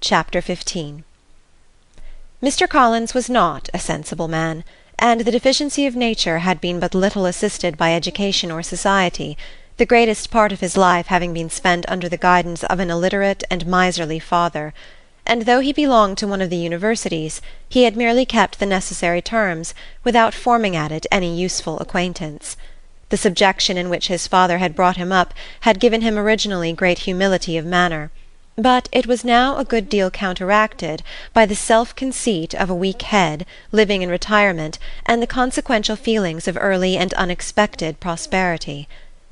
Chapter 15 Mr. Collins was not a sensible man, and the deficiency of nature had been but little assisted by education or society, the greatest part of his life having been spent under the guidance of an illiterate and miserly father; and though he belonged to one of the universities, he had merely kept the necessary terms, without forming at it any useful acquaintance. The subjection in which his father had brought him up had given him originally great humility of manner, but it was now a good deal counteracted by the self-conceit of a weak head, living in retirement, and the consequential feelings of early and unexpected prosperity.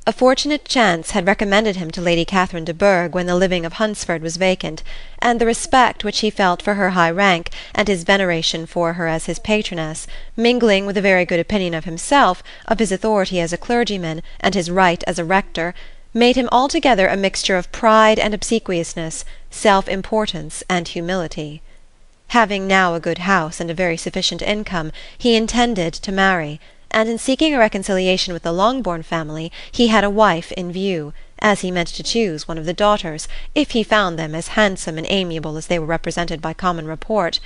A fortunate chance had recommended him to Lady Catherine de Bourgh when the living of Hunsford was vacant, and the respect which he felt for her high rank, and his veneration for her as his patroness, mingling with a very good opinion of himself, of his authority as a clergyman, and his right as a rector, made him altogether a mixture of pride and obsequiousness, self-importance and humility. Having now a good house and a very sufficient income, he intended to marry, and in seeking a reconciliation with the Longbourn family he had a wife in view, as he meant to choose one of the daughters, if he found them as handsome and amiable as they were represented by common report.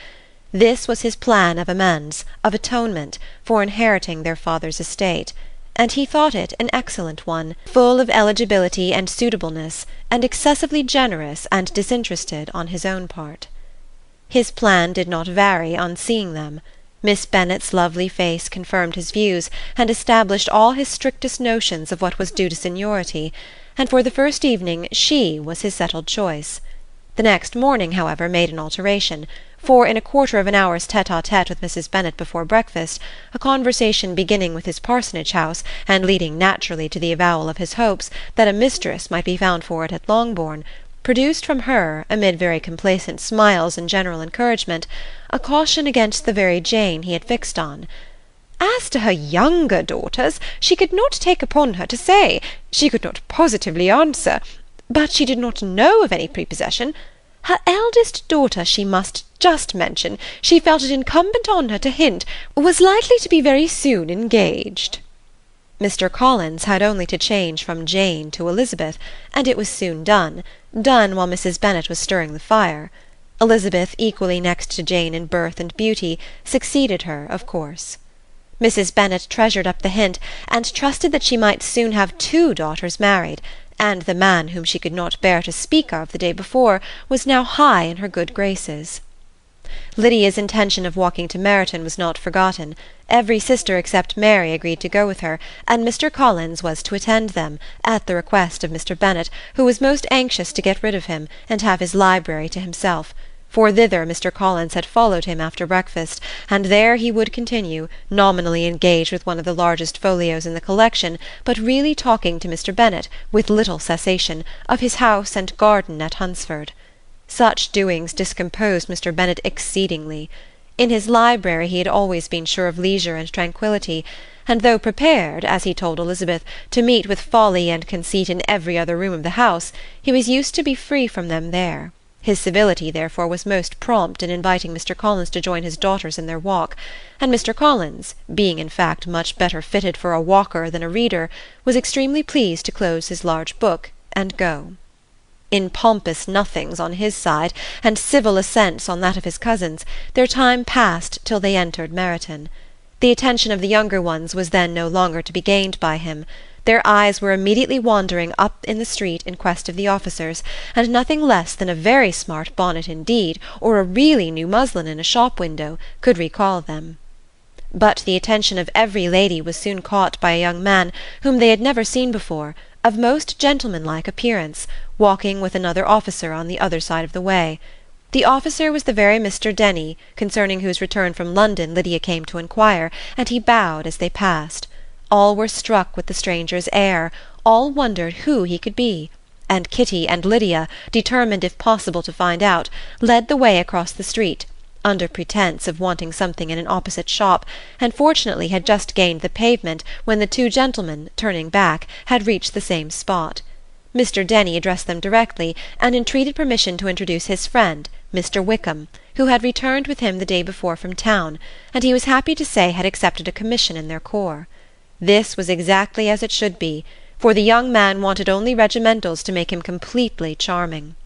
This was his plan of amends, of atonement, for inheriting their father's estate, and he thought it an excellent one, full of eligibility and suitableness, and excessively generous and disinterested on his own part. His plan did not vary on seeing them. Miss Bennet's lovely face confirmed his views, and established all his strictest notions of what was due to seniority, and for the first evening she was his settled choice. The next morning, however, made an alteration, for in a quarter of an hour's tete-a-tete with Mrs. Bennet before breakfast, a conversation beginning with his parsonage house, and leading naturally to the avowal of his hopes that a mistress might be found for it at Longbourn, produced from her, amid very complacent smiles and general encouragement, a caution against the very Jane he had fixed on. As to her younger daughters, she could not take upon her to say, she could not positively answer, but she did not know of any prepossession. Her eldest daughter she must just mention, she felt it incumbent on her to hint, was likely to be very soon engaged. Mr. Collins had only to change from Jane to Elizabeth, and it was soon done while Mrs. Bennet was stirring the fire. Elizabeth, equally next to Jane in birth and beauty, succeeded her, of course. Mrs. Bennet treasured up the hint, and trusted that she might soon have 2 daughters married, and the man whom she could not bear to speak of the day before was now high in her good graces. Lydia's intention of walking to Meryton was not forgotten. Every sister except Mary agreed to go with her, and Mr. Collins was to attend them, at the request of Mr. Bennet, who was most anxious to get rid of him, and have his library to himself, for thither Mr. Collins had followed him after breakfast, and there he would continue, nominally engaged with one of the largest folios in the collection, but really talking to Mr. Bennet, with little cessation, of his house and garden at Hunsford. Such doings discomposed Mr. Bennet exceedingly. In his library he had always been sure of leisure and tranquillity, and though prepared, as he told Elizabeth, to meet with folly and conceit in every other room of the house, he was used to be free from them there. His civility, therefore, was most prompt in inviting Mr. Collins to join his daughters in their walk, and Mr. Collins, being in fact much better fitted for a walker than a reader, was extremely pleased to close his large book and go. In pompous nothings on his side, and civil assents on that of his cousins, their time passed till they entered Meryton. The attention of the younger ones was then no longer to be gained by him. Their eyes were immediately wandering up in the street in quest of the officers, and nothing less than a very smart bonnet indeed, or a really new muslin in a shop window, could recall them. But the attention of every lady was soon caught by a young man whom they had never seen before, of most gentlemanlike appearance, walking with another officer on the other side of the way. The officer was the very Mr. Denny, concerning whose return from London Lydia came to inquire, and he bowed as they passed. All were struck with the stranger's air, all wondered who he could be, and Kitty and Lydia, determined if possible to find out, led the way across the street, under pretence of wanting something in an opposite shop, and fortunately had just gained the pavement when the 2 gentlemen, turning back, had reached the same spot. Mr. Denny addressed them directly, and entreated permission to introduce his friend, Mr. Wickham, who had returned with him the day before from town, and he was happy to say had accepted a commission in their corps. This was exactly as it should be, for the young man wanted only regimentals to make him completely charming.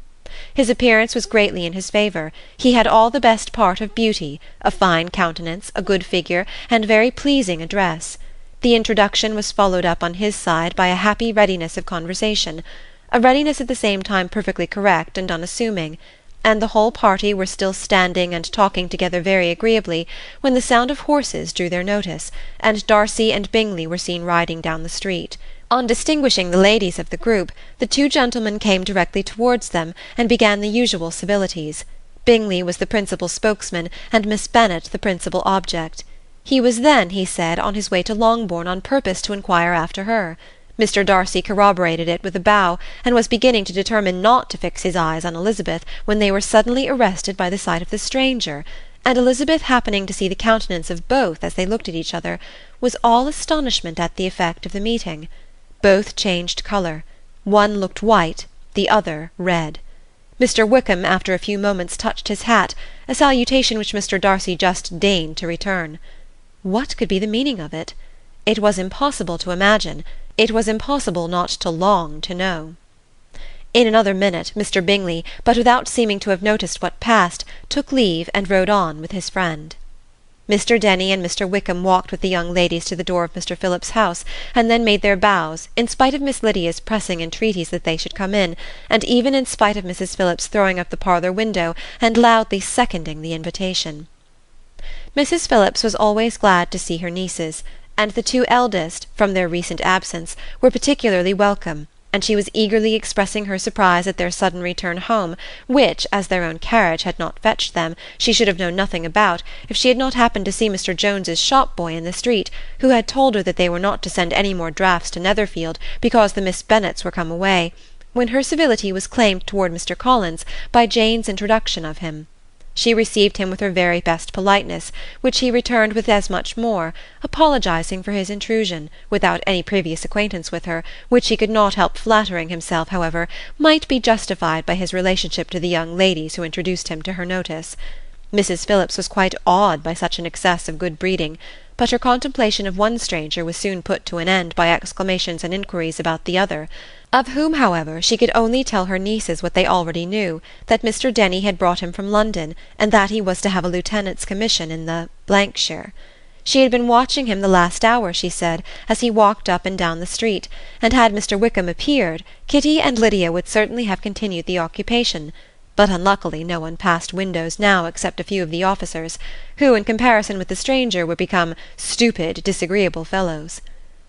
His appearance was greatly in his favour. He had all the best part of beauty, a fine countenance, a good figure, and very pleasing address. The introduction was followed up on his side by a happy readiness of conversation, a readiness at the same time perfectly correct and unassuming, and the whole party were still standing and talking together very agreeably when the sound of horses drew their notice, and Darcy and Bingley were seen riding down the street. On distinguishing the ladies of the group, the two gentlemen came directly towards them, and began the usual civilities. Bingley was the principal spokesman, and Miss Bennet the principal object. He was then, he said, on his way to Longbourn on purpose to inquire after her. Mr. Darcy corroborated it with a bow, and was beginning to determine not to fix his eyes on Elizabeth, when they were suddenly arrested by the sight of the stranger, and Elizabeth, happening to see the countenance of both as they looked at each other, was all astonishment at the effect of the meeting. Both changed colour. One looked white, the other red. Mr. Wickham after a few moments touched his hat, a salutation which Mr. Darcy just deigned to return. What could be the meaning of it? It was impossible to imagine. It was impossible not to long to know. In another minute Mr. Bingley, but without seeming to have noticed what passed, took leave and rode on with his friend. Mr. Denny and Mr. Wickham walked with the young ladies to the door of Mr. Phillips's house, and then made their bows, in spite of Miss Lydia's pressing entreaties that they should come in, and even in spite of Mrs. Phillips throwing up the parlour window, and loudly seconding the invitation. Mrs. Phillips was always glad to see her nieces, and the two eldest, from their recent absence, were particularly welcome, and she was eagerly expressing her surprise at their sudden return home, which, as their own carriage had not fetched them, she should have known nothing about, if she had not happened to see Mr. Jones's shop-boy in the street, who had told her that they were not to send any more draughts to Netherfield, because the Miss Bennets were come away, when her civility was claimed toward Mr. Collins by Jane's introduction of him. She received him with her very best politeness, which he returned with as much more, apologizing for his intrusion, without any previous acquaintance with her, which he could not help flattering himself, however, might be justified by his relationship to the young ladies who introduced him to her notice. Mrs. Phillips was quite awed by such an excess of good breeding, but her contemplation of one stranger was soon put to an end by exclamations and inquiries about the other, of whom, however, she could only tell her nieces what they already knew, that Mr. Denny had brought him from London, and that he was to have a lieutenant's commission in the shire. She had been watching him the last hour, she said, as he walked up and down the street, and had Mr. Wickham appeared, Kitty and Lydia would certainly have continued the occupation, but unluckily no one passed windows now except a few of the officers, who, in comparison with the stranger, were become stupid, disagreeable fellows.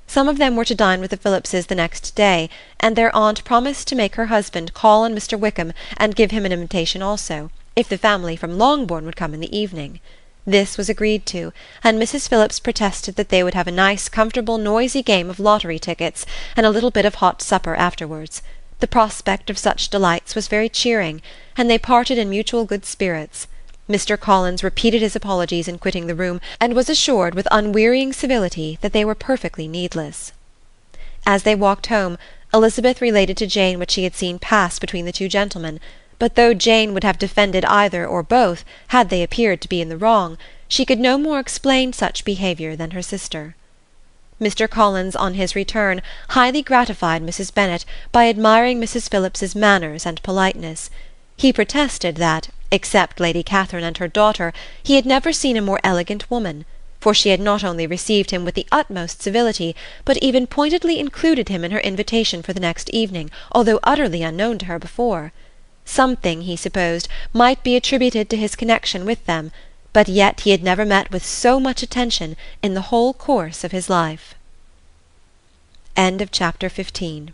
Some of them were to dine with the Phillipses the next day, and their aunt promised to make her husband call on Mr. Wickham and give him an invitation also, if the family from Longbourn would come in the evening. This was agreed to, and Mrs. Phillips protested that they would have a nice, comfortable, noisy game of lottery tickets, and a little bit of hot supper afterwards. The prospect of such delights was very cheering, and they parted in mutual good spirits. Mr. Collins repeated his apologies in quitting the room, and was assured with unwearying civility that they were perfectly needless. As they walked home, Elizabeth related to Jane what she had seen pass between the two gentlemen, but though Jane would have defended either or both, had they appeared to be in the wrong, she could no more explain such behaviour than her sister. Mr. Collins, on his return, highly gratified Mrs. Bennet by admiring Mrs. Phillips's manners and politeness. He protested that, except Lady Catherine and her daughter, he had never seen a more elegant woman, for she had not only received him with the utmost civility, but even pointedly included him in her invitation for the next evening, although utterly unknown to her before. Something, he supposed, might be attributed to his connection with them, but yet he had never met with so much attention in the whole course of his life. End of chapter 15.